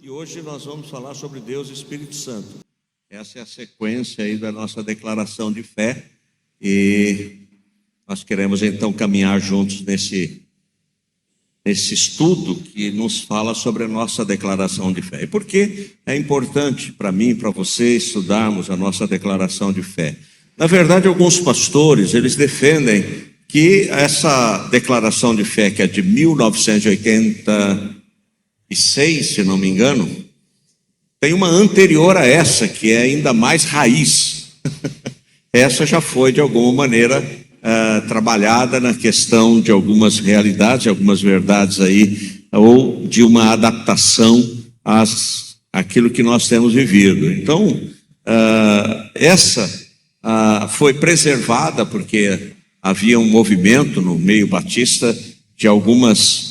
E hoje nós vamos falar sobre Deus e Espírito Santo. Essa é a sequência aí da nossa declaração de fé. E nós queremos então caminhar juntos nesse estudo que nos fala sobre a nossa declaração de fé. E por que é importante para mim e para você estudarmos a nossa declaração de fé? Na verdade, alguns pastores, eles defendem que essa declaração de fé, que é de 1986, se não me engano, tem uma anterior a essa, que é ainda mais raiz. Essa já foi, de alguma maneira, trabalhada na questão de algumas realidades, algumas verdades aí, ou de uma adaptação àquilo que nós temos vivido. Então, essa foi preservada porque havia um movimento no meio batista de algumas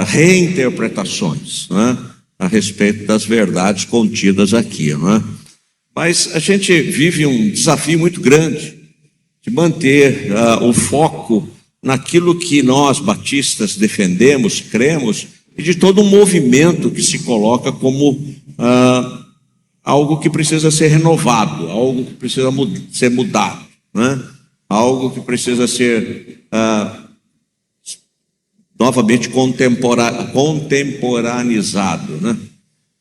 reinterpretações, né, a respeito das verdades contidas aqui, não é? Mas a gente vive um desafio muito grande de manter o foco naquilo que nós batistas defendemos, cremos, e de todo um movimento que se coloca como algo que precisa ser renovado, algo que precisa ser mudado, né? Algo que precisa ser novamente contemporaneizado, né?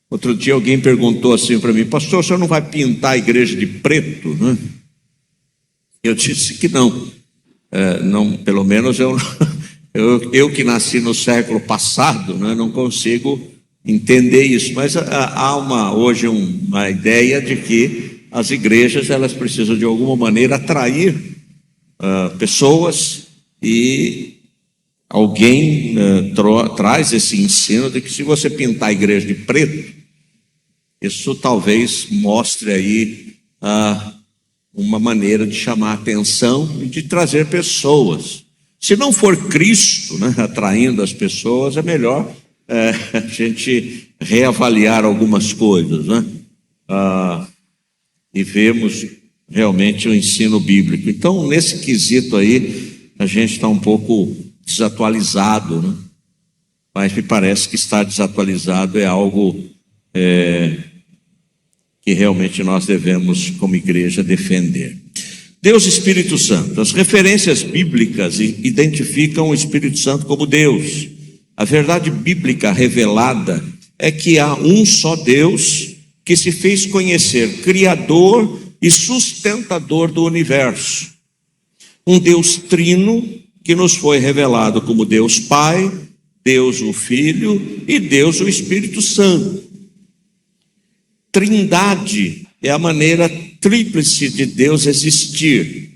Outro dia alguém perguntou assim para mim: pastor, o senhor não vai pintar a igreja de preto, né? Eu disse que não, não, pelo menos eu que nasci no século passado, né, não consigo entender isso, mas há hoje uma ideia de que as igrejas elas precisam de alguma maneira atrair pessoas, e alguém traz esse ensino de que se você pintar a igreja de preto, isso talvez mostre aí uma maneira de chamar a atenção e de trazer pessoas. Se não for Cristo, né, atraindo as pessoas, é melhor a gente reavaliar algumas coisas, né? E vemos realmente o ensino bíblico. Então, nesse quesito aí, a gente está um pouco desatualizado, né? Mas me parece que estar desatualizado é algo que realmente nós devemos, como igreja, defender. Deus e Espírito Santo. As referências bíblicas identificam o Espírito Santo como Deus. A verdade bíblica revelada é que há um só Deus que se fez conhecer, Criador e sustentador do universo. Um Deus trino que nos foi revelado como Deus Pai, Deus o Filho e Deus o Espírito Santo. Trindade é a maneira tríplice de Deus existir.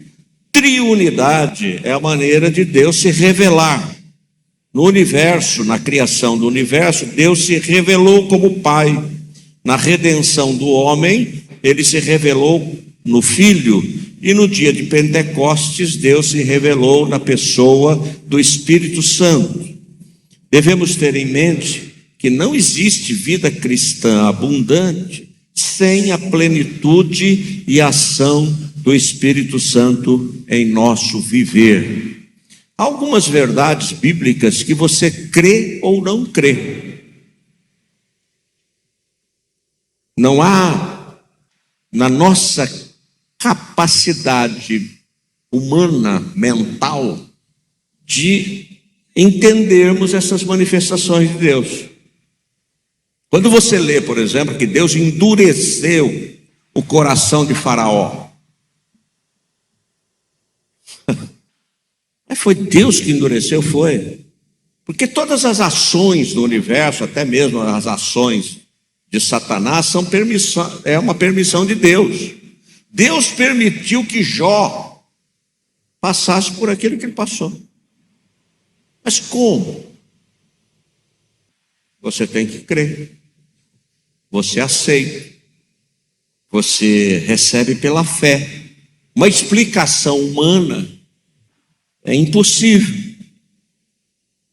Triunidade é a maneira de Deus se revelar. No universo, na criação do universo, Deus se revelou como Pai. Na redenção do homem, Ele se revelou no Filho. E no dia de Pentecostes, Deus se revelou na pessoa do Espírito Santo. Devemos ter em mente que não existe vida cristã abundante sem a plenitude e ação do Espírito Santo em nosso viver. Há algumas verdades bíblicas que você crê ou não crê. Não há na nossa capacidade humana, mental, de entendermos essas manifestações de Deus. Quando você lê, por exemplo, que Deus endureceu o coração de Faraó, mas foi Deus que endureceu? Foi. Porque todas as ações do universo, até mesmo as ações de Satanás, é uma permissão de Deus. Deus permitiu que Jó passasse por aquilo que ele passou. Mas como? Você tem que crer. Você aceita. Você recebe pela fé. Uma explicação humana é impossível.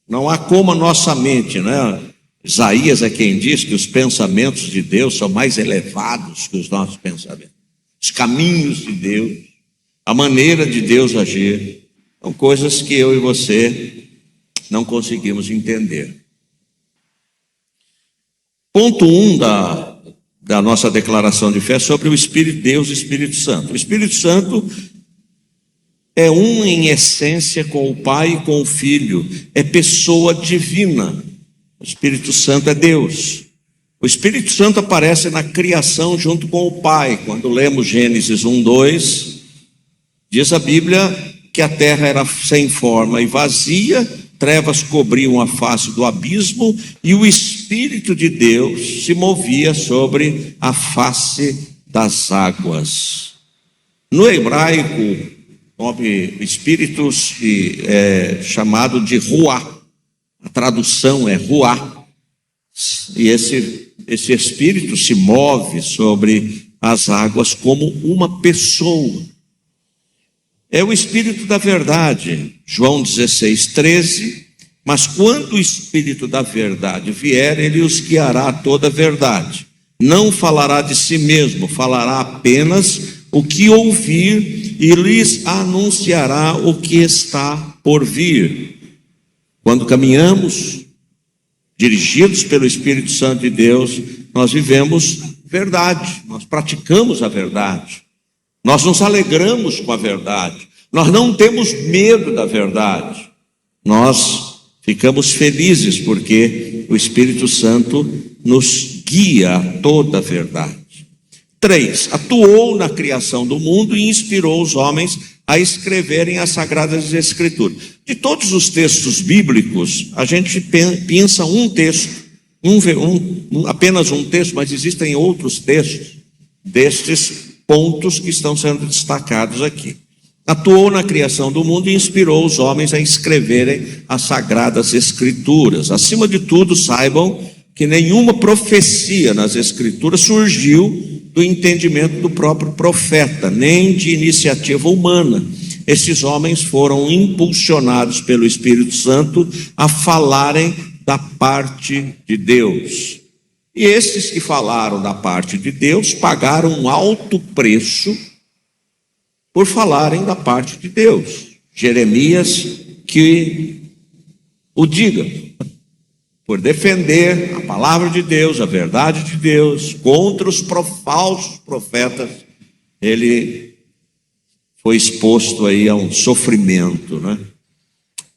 Não há como a nossa mente, né? Isaías é quem diz que os pensamentos de Deus são mais elevados que os nossos pensamentos. Os caminhos de Deus, a maneira de Deus agir, são coisas que eu e você não conseguimos entender. Ponto 1 da nossa declaração de fé sobre o Espírito Deus e Espírito Santo. O Espírito Santo é um em essência com o Pai e com o Filho, é pessoa divina. O Espírito Santo é Deus. O Espírito Santo aparece na criação junto com o Pai. Quando lemos Gênesis 1:2, diz a Bíblia que a terra era sem forma e vazia, trevas cobriam a face do abismo e o Espírito de Deus se movia sobre a face das águas. No hebraico, o nome Espírito é chamado de Ruá. A tradução é Ruá. E esse Espírito se move sobre as águas como uma pessoa. É o Espírito da verdade, João 16:13, mas quando o Espírito da verdade vier, ele os guiará a toda a verdade. Não falará de si mesmo, falará apenas o que ouvir e lhes anunciará o que está por vir. Quando caminhamos, dirigidos pelo Espírito Santo de Deus, nós vivemos verdade, nós praticamos a verdade. Nós nos alegramos com a verdade, nós não temos medo da verdade, nós ficamos felizes porque o Espírito Santo nos guia a toda a verdade. 3, atuou na criação do mundo e inspirou os homens a escreverem as Sagradas Escrituras. De todos os textos bíblicos, a gente pensa um texto, apenas um texto, mas existem outros textos destes pontos que estão sendo destacados aqui. Atuou na criação do mundo e inspirou os homens a escreverem as Sagradas Escrituras. Acima de tudo, saibam que nenhuma profecia nas Escrituras surgiu do entendimento do próprio profeta, nem de iniciativa humana. Esses homens foram impulsionados pelo Espírito Santo a falarem da parte de Deus. E esses que falaram da parte de Deus pagaram um alto preço por falarem da parte de Deus. Jeremias que o diga, por defender a palavra de Deus, a verdade de Deus, contra os falsos profetas, ele foi exposto aí a um sofrimento, né?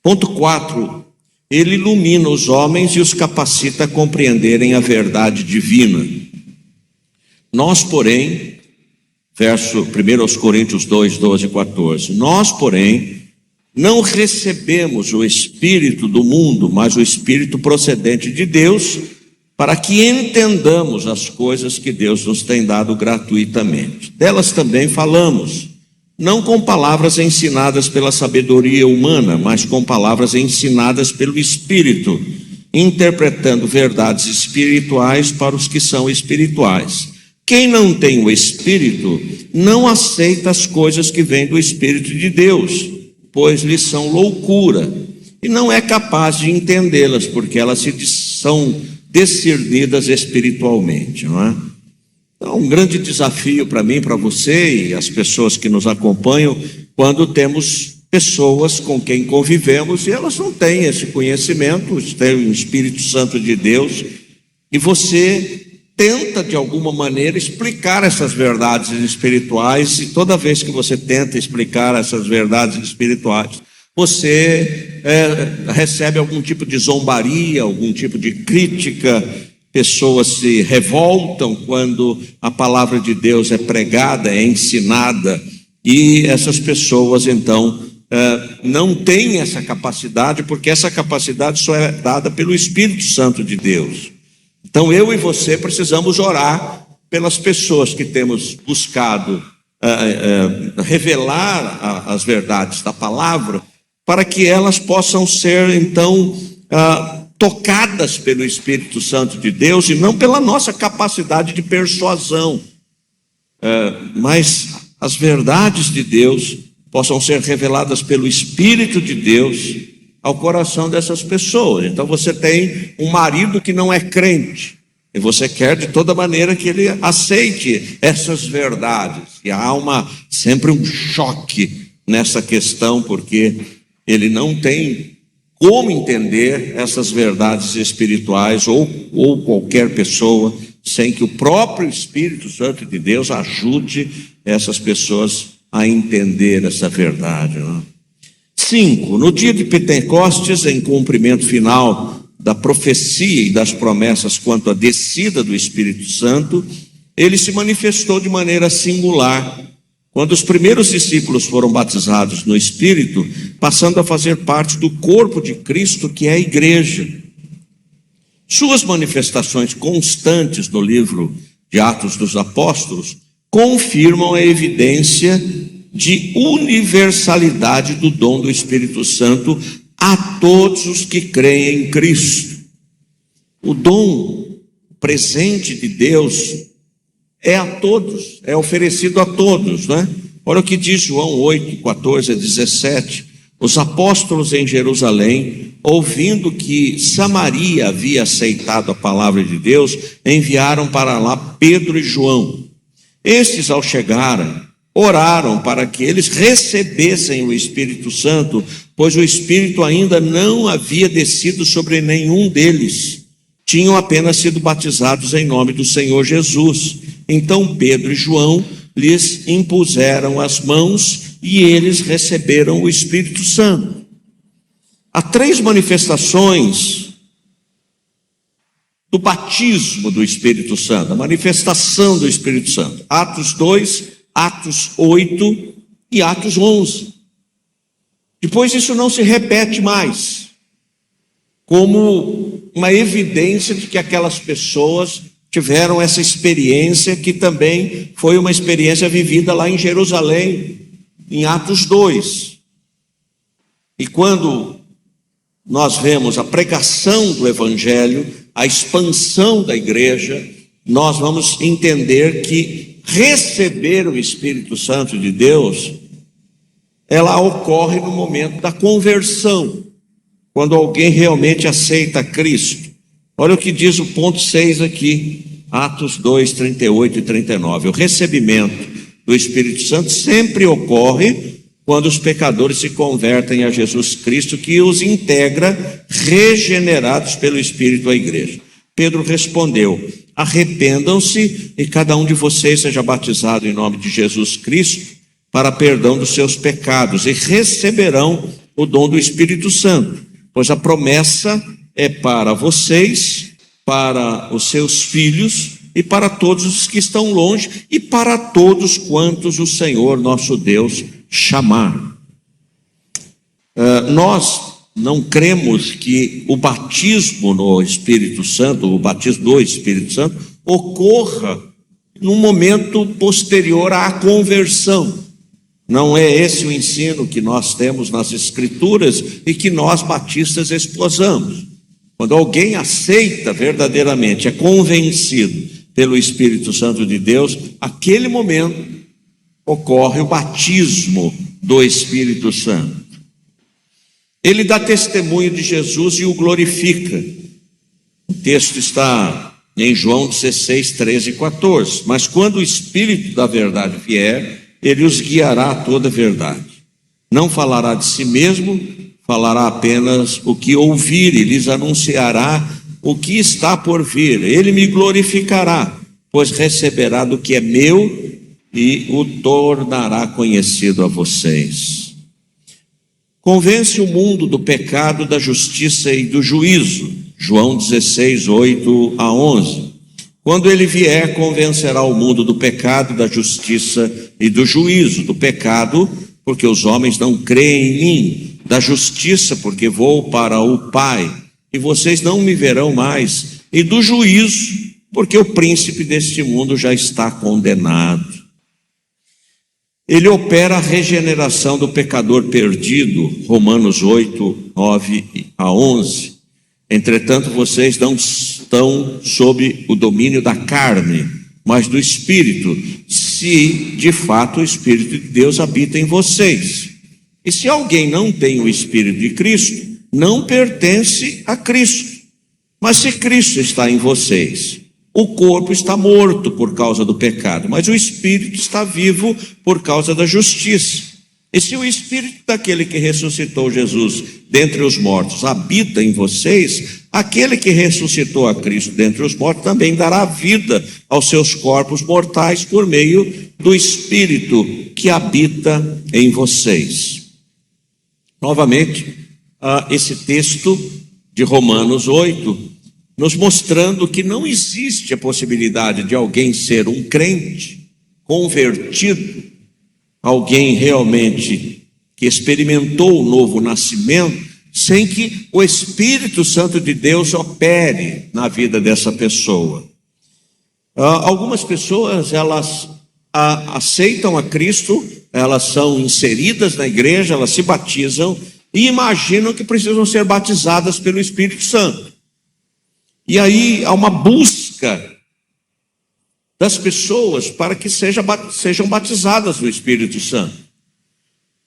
Ponto 4, ele ilumina os homens e os capacita a compreenderem a verdade divina. Nós, porém, verso 1 Coríntios 2, 12 e 14, nós, porém, não recebemos o Espírito do mundo, mas o Espírito procedente de Deus, para que entendamos as coisas que Deus nos tem dado gratuitamente. Delas também falamos, não com palavras ensinadas pela sabedoria humana, mas com palavras ensinadas pelo Espírito, interpretando verdades espirituais para os que são espirituais. Quem não tem o Espírito não aceita as coisas que vêm do Espírito de Deus, pois lhes são loucura, e não é capaz de entendê-las, porque elas são discernidas espiritualmente, não é? Então, um grande desafio para mim, para você e as pessoas que nos acompanham, quando temos pessoas com quem convivemos e elas não têm esse conhecimento, têm o Espírito Santo de Deus, e você tenta de alguma maneira explicar essas verdades espirituais, e toda vez que você tenta explicar essas verdades espirituais, você recebe algum tipo de zombaria, algum tipo de crítica. Pessoas se revoltam quando a palavra de Deus é pregada, é ensinada, e essas pessoas então não têm essa capacidade, porque essa capacidade só é dada pelo Espírito Santo de Deus. Então eu e você precisamos orar pelas pessoas que temos buscado revelar as verdades da palavra, para que elas possam ser então tocadas pelo Espírito Santo de Deus, e não pela nossa capacidade de persuasão, mas as verdades de Deus possam ser reveladas pelo Espírito de Deus ao coração dessas pessoas. Então você tem um marido que não é crente, e você quer de toda maneira que ele aceite essas verdades, e há sempre um choque nessa questão, porque ele não tem como entender essas verdades espirituais, ou qualquer pessoa, sem que o próprio Espírito Santo de Deus ajude essas pessoas a entender essa verdade, né? 5. No dia de Pentecostes, em cumprimento final da profecia e das promessas quanto à descida do Espírito Santo, ele se manifestou de maneira singular, quando os primeiros discípulos foram batizados no Espírito, passando a fazer parte do corpo de Cristo, que é a igreja. Suas manifestações constantes no livro de Atos dos Apóstolos confirmam a evidência de universalidade do dom do Espírito Santo a todos os que creem em Cristo. O dom presente de Deus é a todos, é oferecido a todos, né? Olha o que diz João 8, 14 a 17. Os apóstolos em Jerusalém, ouvindo que Samaria havia aceitado a palavra de Deus, enviaram para lá Pedro e João. Estes, ao chegarem, oraram para que eles recebessem o Espírito Santo, pois o Espírito ainda não havia descido sobre nenhum deles. Tinham apenas sido batizados em nome do Senhor Jesus. Então Pedro e João lhes impuseram as mãos e eles receberam o Espírito Santo. Há 3 manifestações do batismo do Espírito Santo, a manifestação do Espírito Santo. Atos 2, Atos 8 e Atos 11. Depois isso não se repete mais, como uma evidência de que aquelas pessoas tiveram essa experiência, que também foi uma experiência vivida lá em Jerusalém, em Atos 2. E quando nós vemos a pregação do Evangelho, a expansão da igreja, nós vamos entender que receber o Espírito Santo de Deus, ela ocorre no momento da conversão, quando alguém realmente aceita Cristo. Olha o que diz o ponto 6 aqui, Atos 2, 38 e 39. O recebimento do Espírito Santo sempre ocorre quando os pecadores se convertem a Jesus Cristo, que os integra, regenerados pelo Espírito, à igreja. Pedro respondeu: arrependam-se e cada um de vocês seja batizado em nome de Jesus Cristo para perdão dos seus pecados, e receberão o dom do Espírito Santo, pois a promessa é para vocês, para os seus filhos e para todos os que estão longe e para todos quantos o Senhor nosso Deus chamar. Nós não cremos que o batismo no Espírito Santo, o batismo do Espírito Santo, ocorra num momento posterior à conversão. Não é esse o ensino que nós temos nas Escrituras e que nós batistas esposamos. Quando alguém aceita verdadeiramente, é convencido pelo Espírito Santo de Deus, aquele momento ocorre o batismo do Espírito Santo. Ele dá testemunho de Jesus e o glorifica. O texto está em João 16, 13 e 14. Mas quando o Espírito da verdade vier, ele os guiará a toda a verdade. Não falará de si mesmo, falará apenas o que ouvir, e lhes anunciará o que está por vir. Ele me glorificará, pois receberá do que é meu e o tornará conhecido a vocês. Convence o mundo do pecado, da justiça e do juízo. João 16, 8 a 11. Quando ele vier, convencerá o mundo do pecado, da justiça e do juízo. Do pecado, porque os homens não creem em mim. Da justiça, porque vou para o Pai, e vocês não me verão mais. E do juízo, porque o príncipe deste mundo já está condenado. Ele opera a regeneração do pecador perdido, Romanos 8, 9 a 11. Entretanto, vocês não estão sob o domínio da carne, mas do Espírito, se de fato o Espírito de Deus habita em vocês. E se alguém não tem o Espírito de Cristo, não pertence a Cristo. Mas se Cristo está em vocês, o corpo está morto por causa do pecado, mas o Espírito está vivo por causa da justiça. E se o Espírito daquele que ressuscitou Jesus dentre os mortos habita em vocês, aquele que ressuscitou a Cristo dentre os mortos também dará vida aos seus corpos mortais por meio do Espírito que habita em vocês. Novamente, esse texto de Romanos 8, nos mostrando que não existe a possibilidade de alguém ser um crente convertido, alguém realmente que experimentou o novo nascimento, sem que o Espírito Santo de Deus opere na vida dessa pessoa. Algumas pessoas, elas aceitam a Cristo, elas são inseridas na igreja, elas se batizam e imaginam que precisam ser batizadas pelo Espírito Santo. E aí há uma busca das pessoas para que sejam batizadas no Espírito Santo.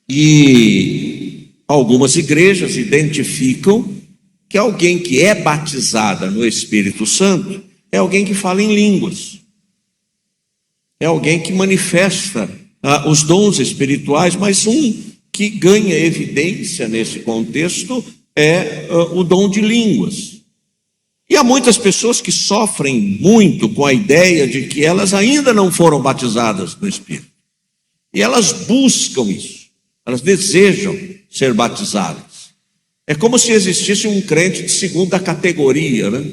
E algumas igrejas identificam que alguém que é batizada no Espírito Santo é alguém que fala em línguas, é alguém que manifesta os dons espirituais, mas um que ganha evidência nesse contexto é o dom de línguas. E há muitas pessoas que sofrem muito com a ideia de que elas ainda não foram batizadas no Espírito. E elas buscam isso, elas desejam ser batizadas. É como se existisse um crente de segunda categoria, né?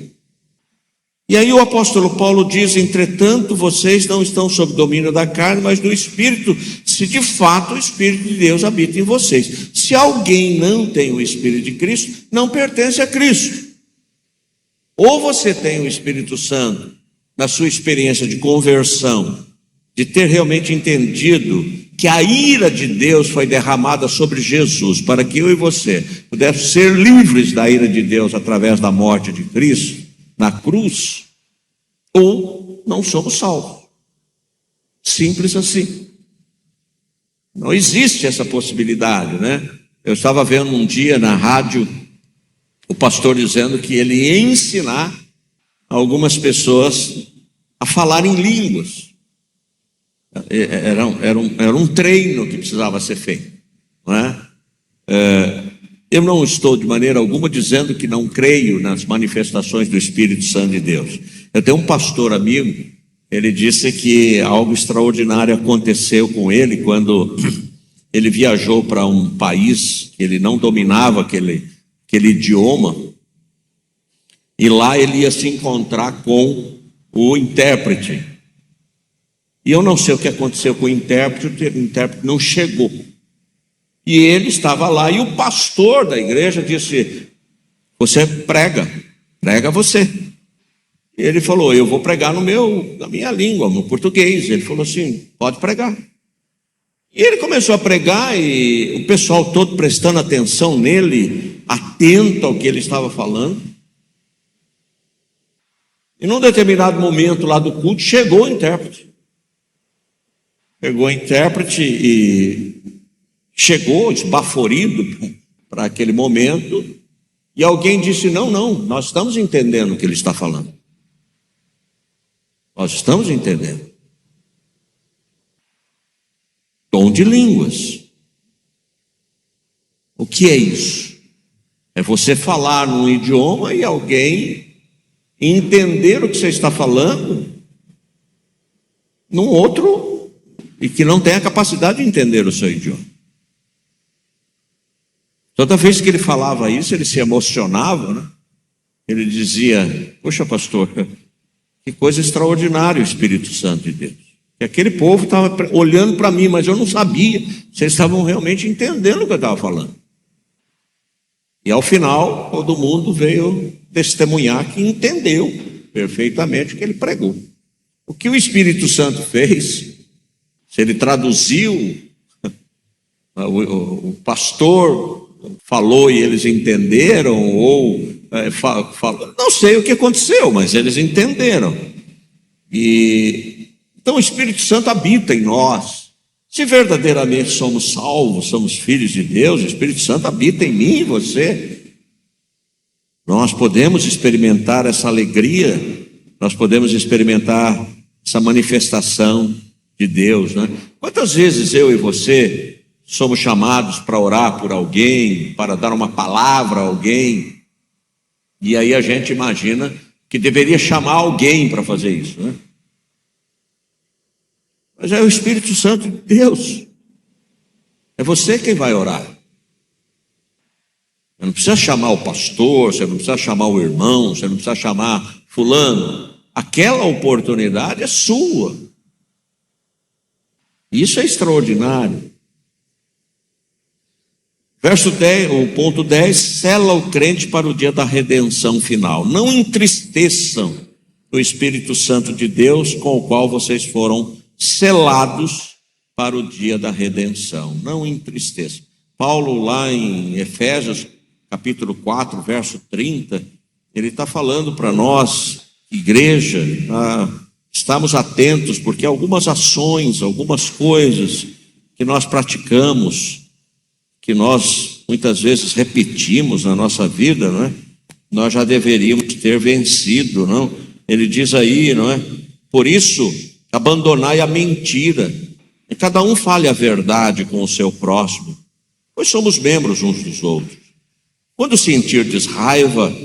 E aí o apóstolo Paulo diz: entretanto, vocês não estão sob domínio da carne, mas do Espírito, se de fato o Espírito de Deus habita em vocês. Se alguém não tem o Espírito de Cristo, não pertence a Cristo. Ou você tem o Espírito Santo na sua experiência de conversão, de ter realmente entendido que a ira de Deus foi derramada sobre Jesus, para que eu e você pudéssemos ser livres da ira de Deus através da morte de Cristo na cruz, ou não somos salvos. Simples assim. Não existe essa possibilidade, né? Eu estava vendo um dia na rádio o pastor dizendo que ele ia ensinar algumas pessoas a falar em línguas. Era um treino que precisava ser feito, não é? Eu não estou de maneira alguma dizendo que não creio nas manifestações do Espírito Santo de Deus. Eu tenho um pastor amigo, ele disse que algo extraordinário aconteceu com ele quando ele viajou para um país que ele não dominava aquele idioma, e lá ele ia se encontrar com o intérprete. E eu não sei o que aconteceu com o intérprete não chegou. E ele estava lá, e o pastor da igreja disse: você prega você. E ele falou: eu vou pregar na minha língua, no português. Ele falou assim: pode pregar. E ele começou a pregar, e o pessoal todo prestando atenção nele, atento ao que ele estava falando. E num determinado momento lá do culto, chegou o intérprete. E chegou esbaforido para aquele momento, e alguém disse: não, nós estamos entendendo o que ele está falando. Nós estamos entendendo. Dom de línguas. O que é isso? É você falar num idioma e alguém entender o que você está falando num outro, e que não tem a capacidade de entender o seu idioma. Toda vez que ele falava isso, ele se emocionava, né? Ele dizia: poxa, pastor, que coisa extraordinária o Espírito Santo de Deus. E aquele povo estava olhando para mim, mas eu não sabia se eles estavam realmente entendendo o que eu estava falando. E ao final, todo mundo veio testemunhar que entendeu perfeitamente o que ele pregou. O que o Espírito Santo fez, se ele traduziu, o pastor falou e eles entenderam, ou falou, não sei o que aconteceu, mas eles entenderam. Então o Espírito Santo habita em nós. Se verdadeiramente somos salvos, somos filhos de Deus, o Espírito Santo habita em mim e você. Nós podemos experimentar essa alegria, nós podemos experimentar essa manifestação de Deus, né? Quantas vezes eu e você somos chamados para orar por alguém, para dar uma palavra a alguém, e aí a gente imagina que deveria chamar alguém para fazer isso, né? Mas é o Espírito Santo de Deus. É você quem vai orar. Você não precisa chamar o pastor, você não precisa chamar o irmão, você não precisa chamar fulano. Aquela oportunidade é sua. Isso é extraordinário. Verso 10, o ponto 10, sela o crente para o dia da redenção final. Não entristeçam o Espírito Santo de Deus, com o qual vocês foram selados para o dia da redenção. Não entristeçam. Paulo, lá em Efésios, capítulo 4, verso 30, ele está falando para nós, igreja, estamos atentos, porque algumas ações, algumas coisas que nós praticamos, que nós muitas vezes repetimos na nossa vida, não é? Nós já deveríamos ter vencido, não? Ele diz aí, não é? Por isso, abandonai a mentira, e cada um fale a verdade com o seu próximo, pois somos membros uns dos outros. Quando sentirdes raiva,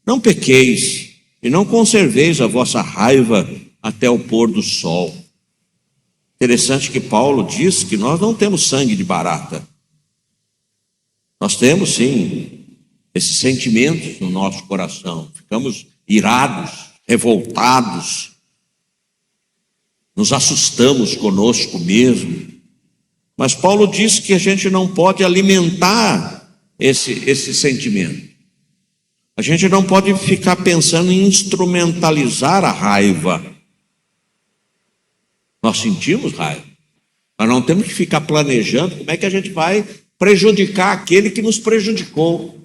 não pequeis, e não conserveis a vossa raiva até o pôr do sol. Interessante que Paulo diz que nós não temos sangue de barata. Nós temos sim esses sentimentos no nosso coração. Ficamos irados, revoltados, nos assustamos conosco mesmo. Mas Paulo diz que a gente não pode alimentar esse sentimento. A gente não pode ficar pensando em instrumentalizar a raiva. Nós sentimos raiva, mas não temos que ficar planejando como é que a gente vai prejudicar aquele que nos prejudicou.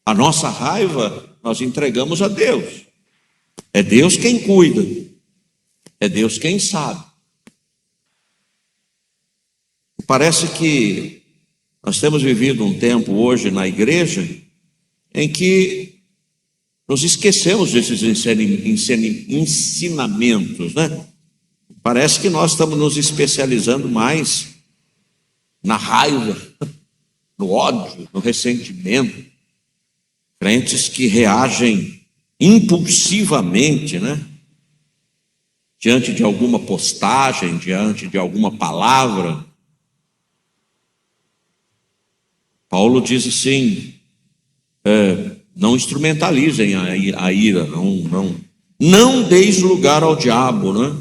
A nossa raiva nós entregamos a Deus. É Deus quem cuida, é Deus quem sabe. Parece que nós temos vivido um tempo hoje na igreja em que nos esquecemos desses ensinamentos, né? Parece que nós estamos nos especializando mais na raiva, no ódio, no ressentimento. Crentes que reagem impulsivamente, né? Diante de alguma postagem, diante de alguma palavra. Paulo diz assim, não instrumentalizem a ira, não deis lugar ao diabo, né?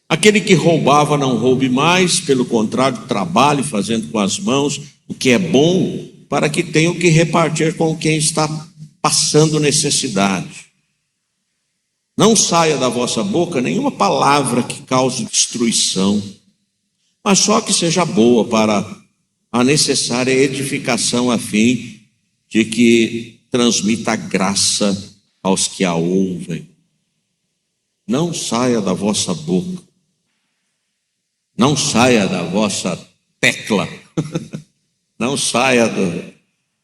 Aquele que roubava não roube mais, pelo contrário, trabalhe fazendo com as mãos o que é bom, para que tenha o que repartir com quem está passando necessidade. Não saia da vossa boca nenhuma palavra que cause destruição, mas só que seja boa para a necessária edificação, a fim de que transmita graça aos que a ouvem. Não saia da vossa boca, não saia da vossa tecla, não saia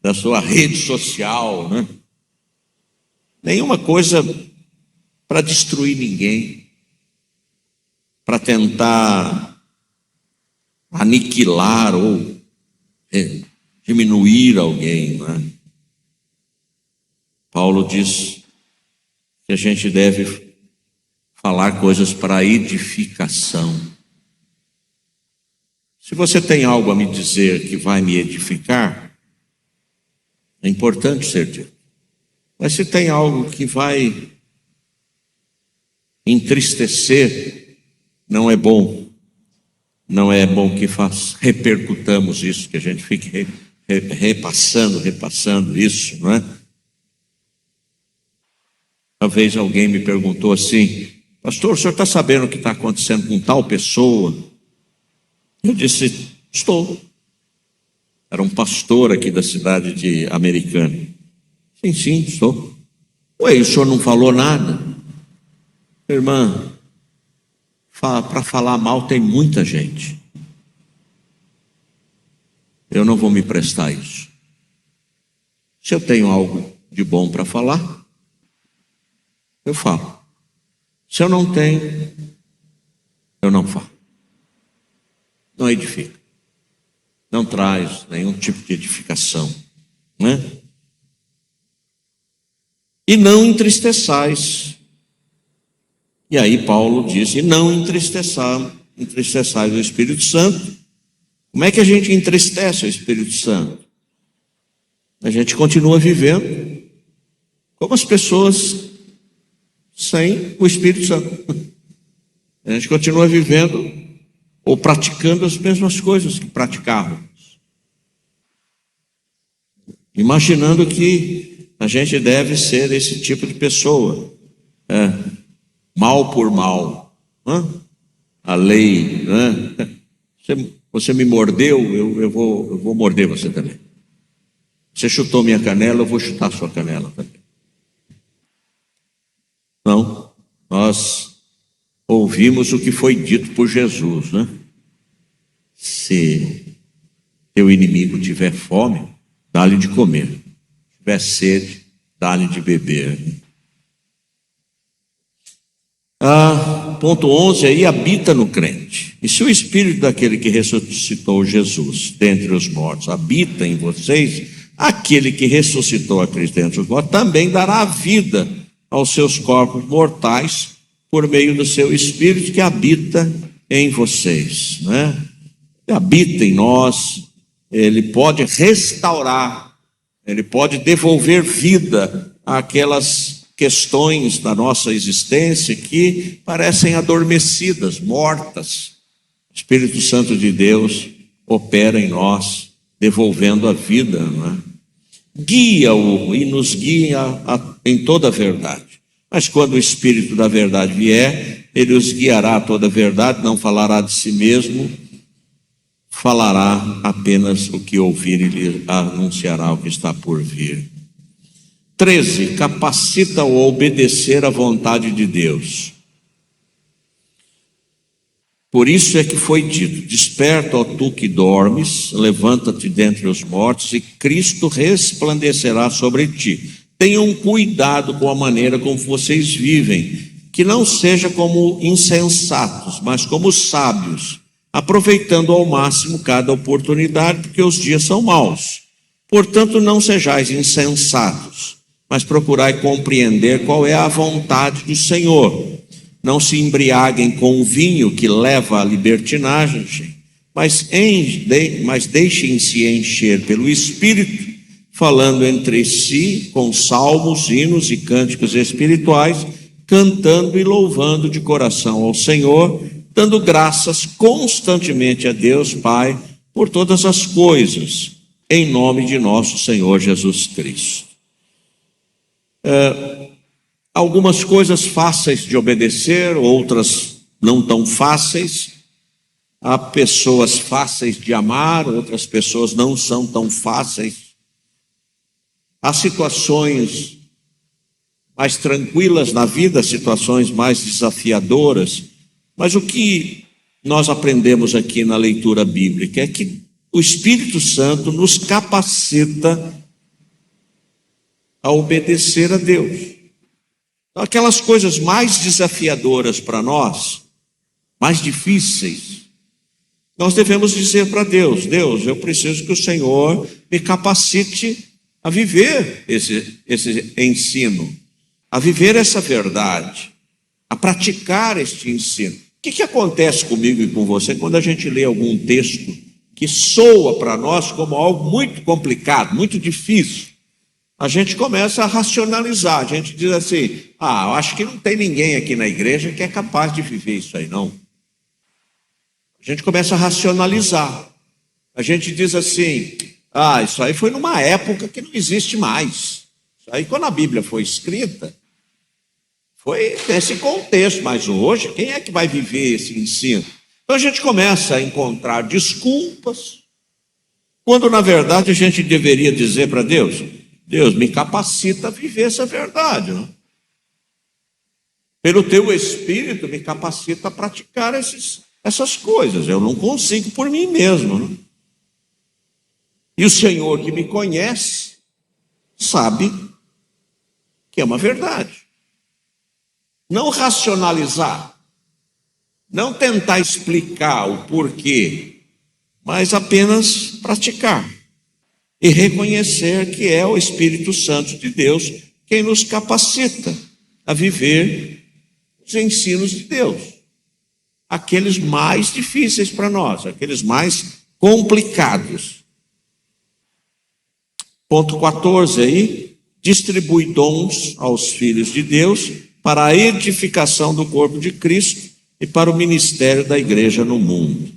da sua rede social, né? Nenhuma coisa para destruir ninguém, para tentar aniquilar ou diminuir alguém, né? Paulo diz que a gente deve falar coisas para edificação. Se você tem algo a me dizer que vai me edificar, é importante ser dito. Mas se tem algo que vai entristecer, não é bom. Não é bom que repercutamos isso, que a gente fique repassando isso, não é? Uma vez alguém me perguntou assim: pastor, o senhor está sabendo o que está acontecendo com tal pessoa? Eu disse: estou. Era um pastor aqui da cidade de Americana. Sim, estou. Ué, o senhor não falou nada? Irmã, para falar mal tem muita gente. Eu não vou me prestar a isso. Se eu tenho algo de bom para falar, eu falo. Se eu não tenho, eu não falo. Não edifica. Não traz nenhum tipo de edificação, né? E não entristeçais. E aí Paulo diz, e não entristeçais o Espírito Santo. Como é que a gente entristece o Espírito Santo? A gente continua vivendo como as pessoas sem o Espírito Santo. A gente continua vivendo ou praticando as mesmas coisas que praticávamos, imaginando que a gente deve ser esse tipo de pessoa, mal por mal, a lei, você me mordeu, eu vou morder você também. Você chutou minha canela, eu vou chutar sua canela também. Não, nós ouvimos o que foi dito por Jesus, né? Se teu inimigo tiver fome, dá-lhe de comer. Se tiver sede, dá-lhe de beber. Ponto 11 aí, habita no crente. E se o Espírito daquele que ressuscitou Jesus dentre os mortos habita em vocês, aquele que ressuscitou a Cristo dentre os mortos também dará vida aos seus corpos mortais por meio do seu Espírito que habita em vocês, né? Ele habita em nós, ele pode restaurar, ele pode devolver vida àquelas questões da nossa existência que parecem adormecidas, mortas. O Espírito Santo de Deus opera em nós, devolvendo a vida, não é? Guia-o e nos guia em toda a verdade. Mas quando o Espírito da verdade vier, ele os guiará a toda a verdade, não falará de si mesmo, falará apenas o que ouvir e lhe anunciará o que está por vir. 13, capacita-o a obedecer à vontade de Deus. Por isso é que foi dito, desperta, ó tu que dormes, levanta-te dentre os mortos e Cristo resplandecerá sobre ti. Tenham cuidado com a maneira como vocês vivem, que não seja como insensatos, mas como sábios, aproveitando ao máximo cada oportunidade, porque os dias são maus. Portanto, não sejais insensatos, mas procurai compreender qual é a vontade do Senhor. Não se embriaguem com o vinho que leva à libertinagem, mas deixem-se encher pelo Espírito, falando entre si com salmos, hinos e cânticos espirituais, cantando e louvando de coração ao Senhor, dando graças constantemente a Deus Pai por todas as coisas, em nome de nosso Senhor Jesus Cristo. Algumas coisas fáceis de obedecer, outras não tão fáceis. Há pessoas fáceis de amar, outras pessoas não são tão fáceis. Há situações mais tranquilas na vida, situações mais desafiadoras. Mas o que nós aprendemos aqui na leitura bíblica é que o Espírito Santo nos capacita a obedecer a Deus. Então, aquelas coisas mais desafiadoras para nós, mais difíceis, nós devemos dizer para Deus, Deus, eu preciso que o Senhor me capacite a viver esse ensino, a viver essa verdade, a praticar este ensino. O que acontece comigo e com você quando a gente lê algum texto que soa para nós como algo muito complicado, muito difícil? A gente começa a racionalizar, a gente diz assim, eu acho que não tem ninguém aqui na igreja que é capaz de viver isso aí, não. A gente começa a racionalizar, a gente diz assim, isso aí foi numa época que não existe mais. Isso aí quando a Bíblia foi escrita, foi nesse contexto, mas hoje, quem é que vai viver esse ensino? Então a gente começa a encontrar desculpas, quando na verdade a gente deveria dizer para Deus, Deus me capacita a viver essa verdade, não? Pelo teu Espírito me capacita a praticar essas coisas, eu não consigo por mim mesmo, não? E o Senhor que me conhece, sabe que é uma verdade. Não racionalizar, não tentar explicar o porquê mas apenas praticar e reconhecer que é o Espírito Santo de Deus quem nos capacita a viver os ensinos de Deus, aqueles mais difíceis para nós, aqueles mais complicados. Ponto 14 aí, distribui dons aos filhos de Deus para a edificação do corpo de Cristo e para o ministério da igreja no mundo.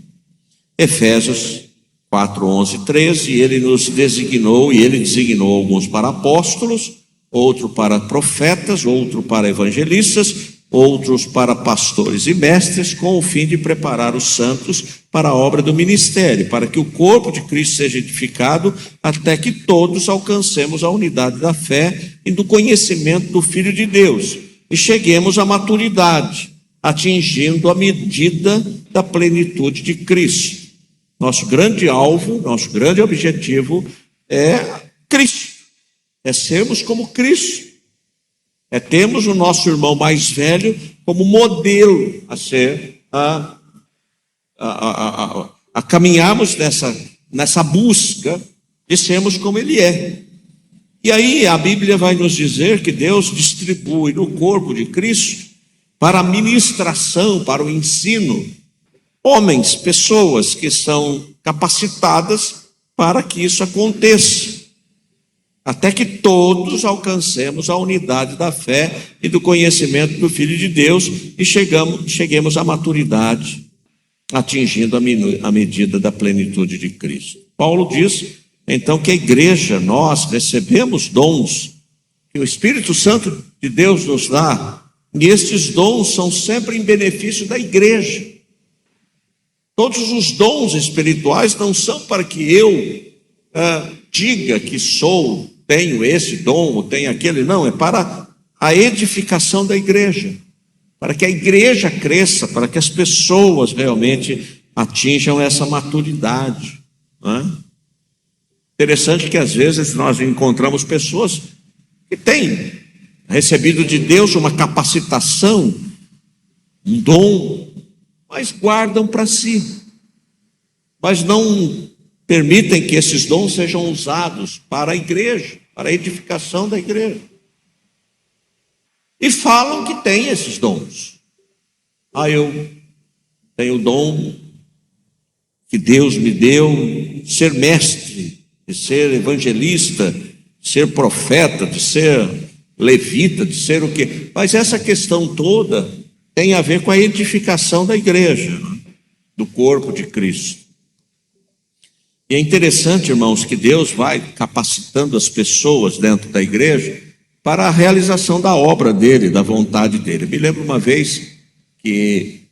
Efésios 4, 11, 13, ele designou alguns para apóstolos, outro para profetas, outro para evangelistas, outros para pastores e mestres, com o fim de preparar os santos para a obra do ministério, para que o corpo de Cristo seja edificado, até que todos alcancemos a unidade da fé e do conhecimento do Filho de Deus, e cheguemos à maturidade, atingindo a medida da plenitude de Cristo. Nosso grande alvo, nosso grande objetivo é Cristo, é sermos como Cristo, é termos o nosso irmão mais velho como modelo a ser, a caminharmos nessa busca de sermos como ele é. E aí a Bíblia vai nos dizer que Deus distribui no corpo de Cristo para a ministração, para o ensino, homens, pessoas que são capacitadas para que isso aconteça, até que todos alcancemos a unidade da fé e do conhecimento do Filho de Deus e cheguemos à maturidade, atingindo a medida da plenitude de Cristo. Paulo diz, então, que a igreja, nós recebemos dons que o Espírito Santo de Deus nos dá, e estes dons são sempre em benefício da igreja. Todos os dons espirituais não são para que eu diga que tenho esse dom ou tenho aquele, não, é para a edificação da igreja, para que a igreja cresça, para que as pessoas realmente atinjam essa maturidade. Interessante que às vezes nós encontramos pessoas que têm recebido de Deus uma capacitação, um dom, mas guardam para si, mas não permitem que esses dons sejam usados para a igreja, para a edificação da igreja. E falam que têm esses dons. Eu tenho o dom que Deus me deu, de ser mestre, de ser evangelista, de ser profeta, de ser levita, de ser o quê? Mas essa questão toda tem a ver com a edificação da igreja, do corpo de Cristo. E é interessante, irmãos, que Deus vai capacitando as pessoas dentro da igreja para a realização da obra dele, da vontade dele. Me lembro uma vez que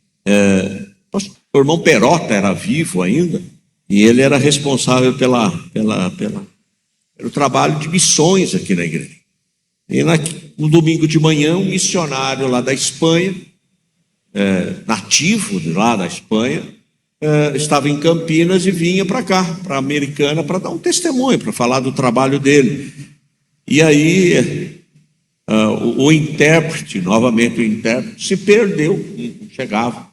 o irmão Perota era vivo ainda, e ele era responsável pelo trabalho de missões aqui na igreja. E no domingo de manhã, um missionário lá da Espanha, nativo de lá da Espanha, estava em Campinas e vinha para cá, para a Americana, para dar um testemunho, para falar do trabalho dele. E aí o intérprete, novamente o intérprete, se perdeu, não chegava.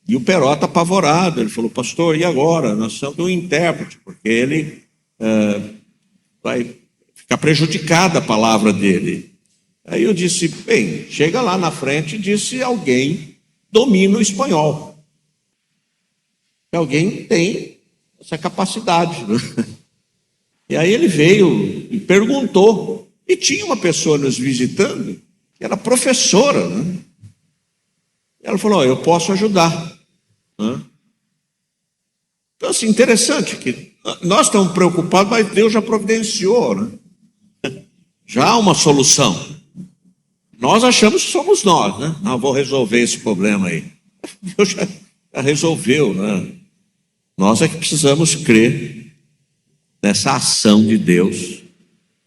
E o Perota apavorado, ele falou, pastor, e agora? Nós somos um intérprete, porque ele vai ficar prejudicada a palavra dele. Aí eu disse, bem, chega lá na frente e diz se alguém domina o espanhol. Se alguém tem essa capacidade. Né? E aí ele veio e perguntou, e tinha uma pessoa nos visitando, que era professora, né? Ela falou, eu posso ajudar. Né? Então, assim, interessante que nós estamos preocupados, mas Deus já providenciou, né? Já há uma solução. Nós achamos que somos nós, né? Não, vou resolver esse problema aí. Deus já resolveu, né? Nós é que precisamos crer nessa ação de Deus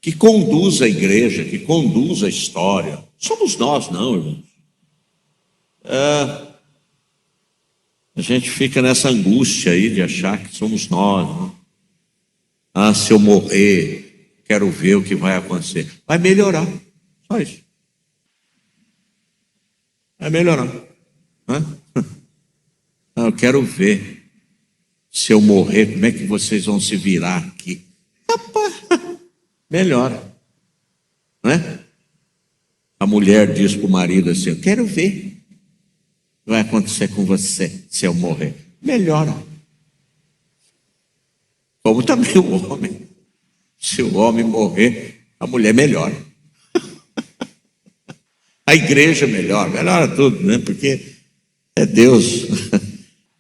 que conduz a igreja, que conduz a história. Somos nós, não, irmãos. A gente fica nessa angústia aí de achar que somos nós. Né? Se eu morrer, quero ver o que vai acontecer. Vai melhorar, só isso. Vai melhorar. Né? Eu quero ver Se eu morrer, como é que vocês vão se virar aqui? Rapaz, melhora, não é? A mulher diz para o marido assim: eu quero ver o que vai acontecer com você se eu morrer. Melhora. Como também o homem. Se o homem morrer, a mulher melhora. A igreja melhora tudo, né? Porque é Deus.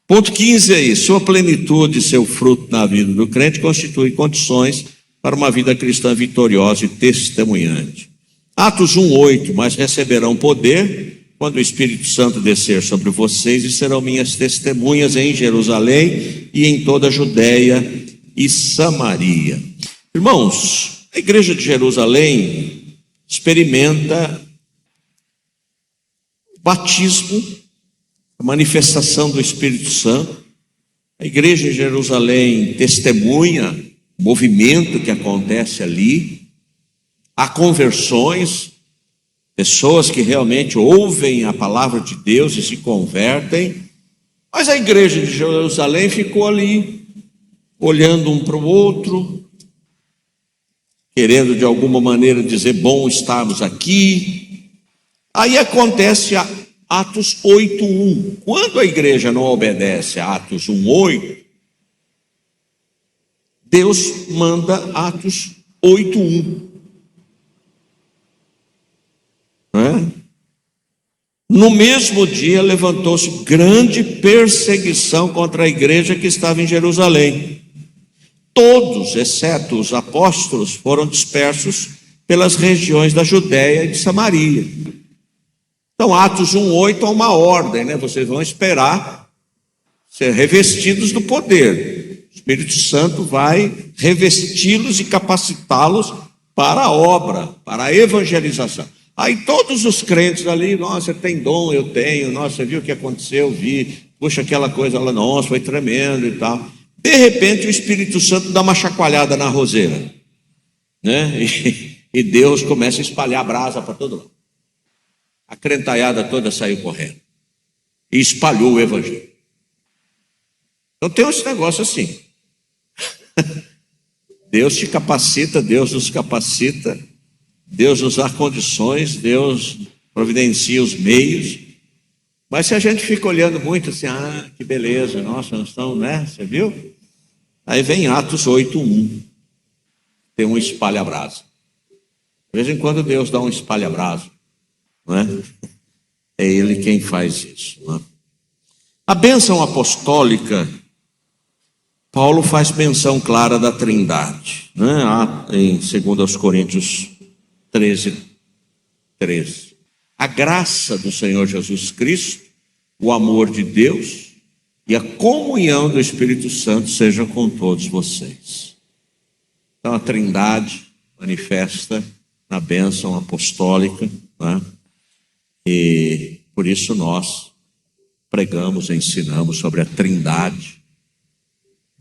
Ponto 15 aí: sua plenitude e seu fruto na vida do crente constituem condições para uma vida cristã vitoriosa e testemunhante. Atos 1:8: mas receberão poder quando o Espírito Santo descer sobre vocês e serão minhas testemunhas em Jerusalém e em toda a Judéia e Samaria. Irmãos, a igreja de Jerusalém experimenta o batismo, a manifestação do Espírito Santo. A igreja de Jerusalém testemunha o movimento que acontece ali. Há conversões, pessoas que realmente ouvem a palavra de Deus e se convertem. Mas a igreja de Jerusalém ficou ali, olhando um para o outro, querendo de alguma maneira dizer: bom estarmos aqui. Aí acontece Atos 8:1. Quando a igreja não obedece a Atos 1:8, Deus manda Atos 8:1. No mesmo dia levantou-se grande perseguição contra a igreja que estava em Jerusalém. Todos, exceto os apóstolos, foram dispersos pelas regiões da Judéia e de Samaria. Então, Atos 1:8 é uma ordem, né? Vocês vão esperar ser revestidos do poder. O Espírito Santo vai revesti-los e capacitá-los para a obra, para a evangelização. Aí todos os crentes ali: nossa, tem dom, eu tenho, nossa, viu o que aconteceu, vi, puxa, aquela coisa lá, nossa, foi tremendo e tal. De repente o Espírito Santo dá uma chacoalhada na roseira, né? E Deus começa a espalhar brasa para todo lado. A crentaiada toda saiu correndo e espalhou o evangelho. Então tem esse negócio assim. Deus te capacita, Deus nos capacita, Deus nos dá condições, Deus providencia os meios. Mas se a gente fica olhando muito assim: ah, que beleza, nossa, nós estamos, né? Você viu? Aí vem Atos 8:1. Tem um espalha-brasa. De vez em quando Deus dá um espalha-brasa, não é? É Ele quem faz isso, não é? A bênção apostólica, Paulo faz menção clara da Trindade, né? Em 2 Coríntios 13:13. A graça do Senhor Jesus Cristo, o amor de Deus e a comunhão do Espírito Santo seja com todos vocês. Então a Trindade manifesta na bênção apostólica, né? E por isso nós pregamos, ensinamos sobre a Trindade,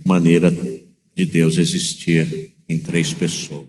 maneira de Deus existir em 3 pessoas.